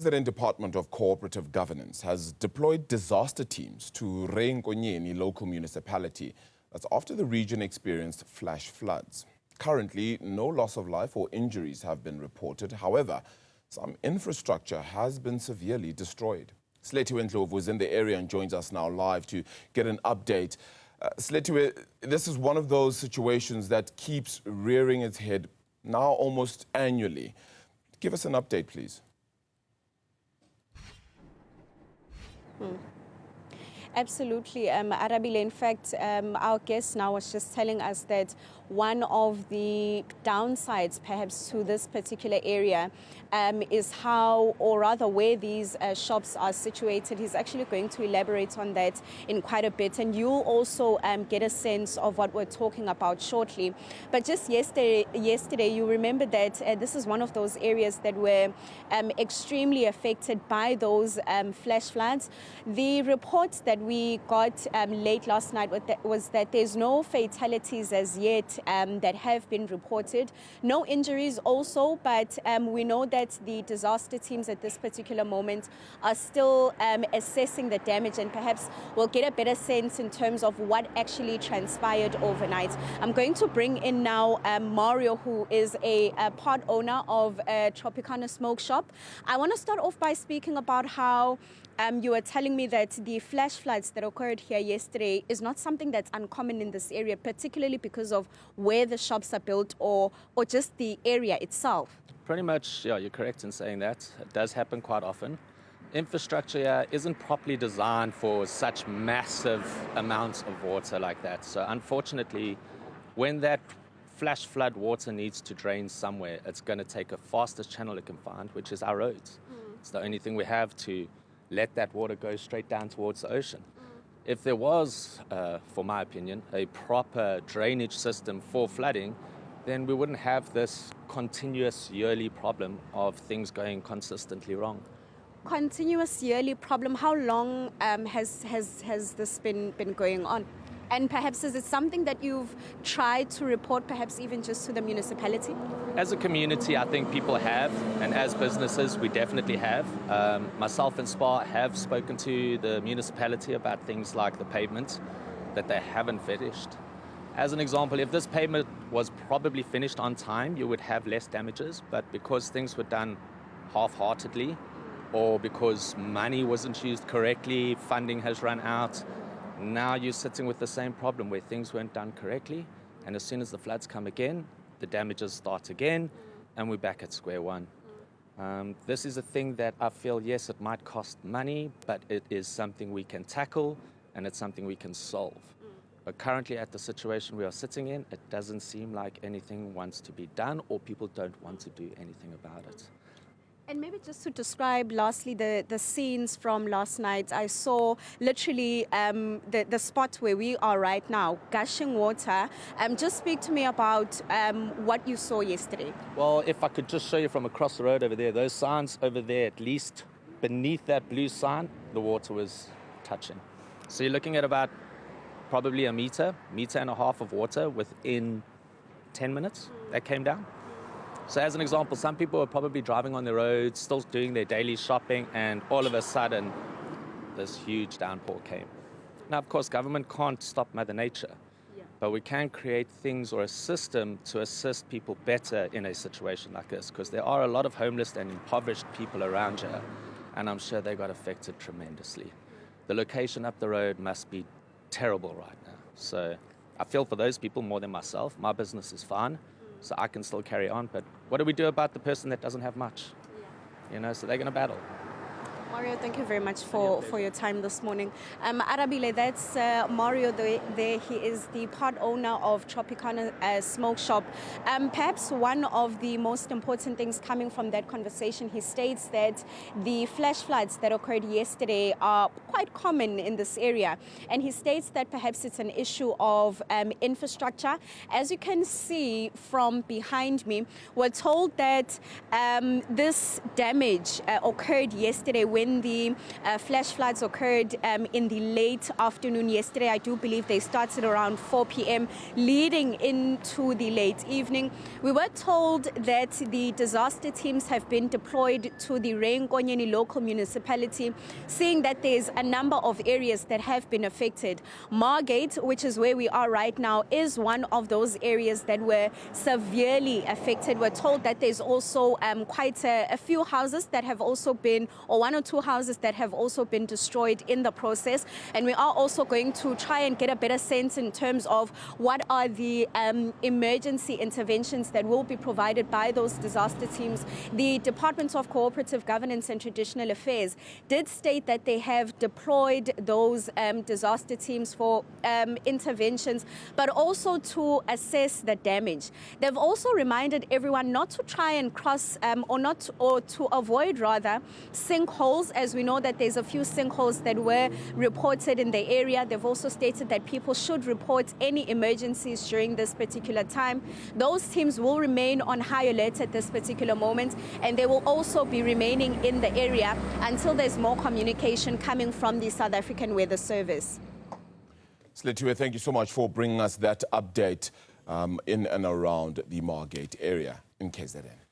The KZN Department of Cooperative Governance has deployed disaster teams to Ray Nkonyeni Local Municipality. That's after the region experienced flash floods. Currently, no loss of life or injuries have been reported. However, some infrastructure has been severely destroyed. Silethiwe Ndlovu is in the area and joins us now live to get an update. Silethiwe, this is one of those situations that keeps rearing its head now almost annually. Give us an update, please. Absolutely, Arabile. In fact, our guest now was just telling us that one of the downsides perhaps to this particular area is how, or rather where these shops are situated. He's actually going to elaborate on that in quite a bit, and you'll also get a sense of what we're talking about shortly. But just yesterday you remember that this is one of those areas that were extremely affected by those flash floods. The report that we got late last night was that there's no fatalities as yet that have been reported, no injuries also, but we know that the disaster teams at this particular moment are still assessing the damage, and perhaps we'll get a better sense in terms of what actually transpired overnight. I'm going to bring in now Mario, who is a part owner of Tropicana Smoke Shop. I want to start off by speaking about how you were telling me that the flash floods that occurred here yesterday is not something that's uncommon in this area, particularly because of where the shops are built or just the area itself. Pretty much, yeah, you're correct in saying that. It does happen quite often. Infrastructure isn't properly designed for such massive amounts of water like that. So unfortunately, when that flash flood water needs to drain somewhere, it's going to take a fastest channel it can find, which is our roads. It's the only thing we have to let that water go straight down towards the ocean. If there was, for my opinion, a proper drainage system for flooding, then we wouldn't have this continuous yearly problem of things going consistently wrong. Continuous yearly problem, how long has this been going on? And perhaps is it something that you've tried to report, perhaps even just to the municipality? As a community, I think people have, and as businesses, we definitely have. Myself and SPA have spoken to the municipality about things like the pavement that they haven't finished. As an example, if this pavement was probably finished on time, you would have less damages, but because things were done half-heartedly, or because money wasn't used correctly, funding has run out, now you're sitting with the same problem where things weren't done correctly, and as soon as the floods come again, the damages start again, and we're back at square one. This is a thing that I feel, yes, it might cost money, but it is something we can tackle, and it's something we can solve. But currently at the situation we are sitting in, it doesn't seem like anything wants to be done, or people don't want to do anything about it. And maybe just to describe lastly the scenes from last night, I saw literally the spot where we are right now, gushing water. Just speak to me about what you saw yesterday. Well, if I could just show you from across the road over there, those signs over there, at least beneath that blue sign, the water was touching. So you're looking at about probably a meter and a half of water within 10 minutes that came down. So as an example, some people are probably driving on the roads, still doing their daily shopping, and all of a sudden, this huge downpour came. Now, of course, government can't stop Mother Nature, but we can create things or a system to assist people better in a situation like this, because there are a lot of homeless and impoverished people around here, and I'm sure they got affected tremendously. The location up the road must be terrible right now. So I feel for those people more than myself. My business is fine, so I can still carry on, but what do we do about the person that doesn't have much? You know, so they're going to battle. Mario, thank you very much for your time this morning. Arabile, that's Mario there. He is the part owner of Tropicana Smoke Shop. Perhaps one of the most important things coming from that conversation, he states that the flash floods that occurred yesterday are quite common in this area. And he states that perhaps it's an issue of infrastructure. As you can see from behind me, we're told that this damage occurred yesterday when when the flash floods occurred in the late afternoon yesterday. I do believe they started around 4 p.m. leading into the late evening. We were told that the disaster teams have been deployed to the Ray Nkonyeni Local Municipality, seeing that there's a number of areas that have been affected. Margate, which is where we are right now, is one of those areas that were severely affected. We're told that there's also quite a few houses that have also been, or 1 or 2 houses that have also been destroyed in the process. And we are also going to try and get a better sense in terms of what are the emergency interventions that will be provided by those disaster teams. The Department of Cooperative Governance and Traditional Affairs did state that they have deployed those disaster teams for interventions, but also to assess the damage. They've also reminded everyone not to try and cross or to avoid rather sinkholes, as we know that there's a few sinkholes that were reported in the area. They've also stated that people should report any emergencies during this particular time. Those teams will remain on high alert at this particular moment, and they will also be remaining in the area until there's more communication coming from the South African Weather Service. Silethiwe, thank you so much for bringing us that update in and around the Margate area in KZN.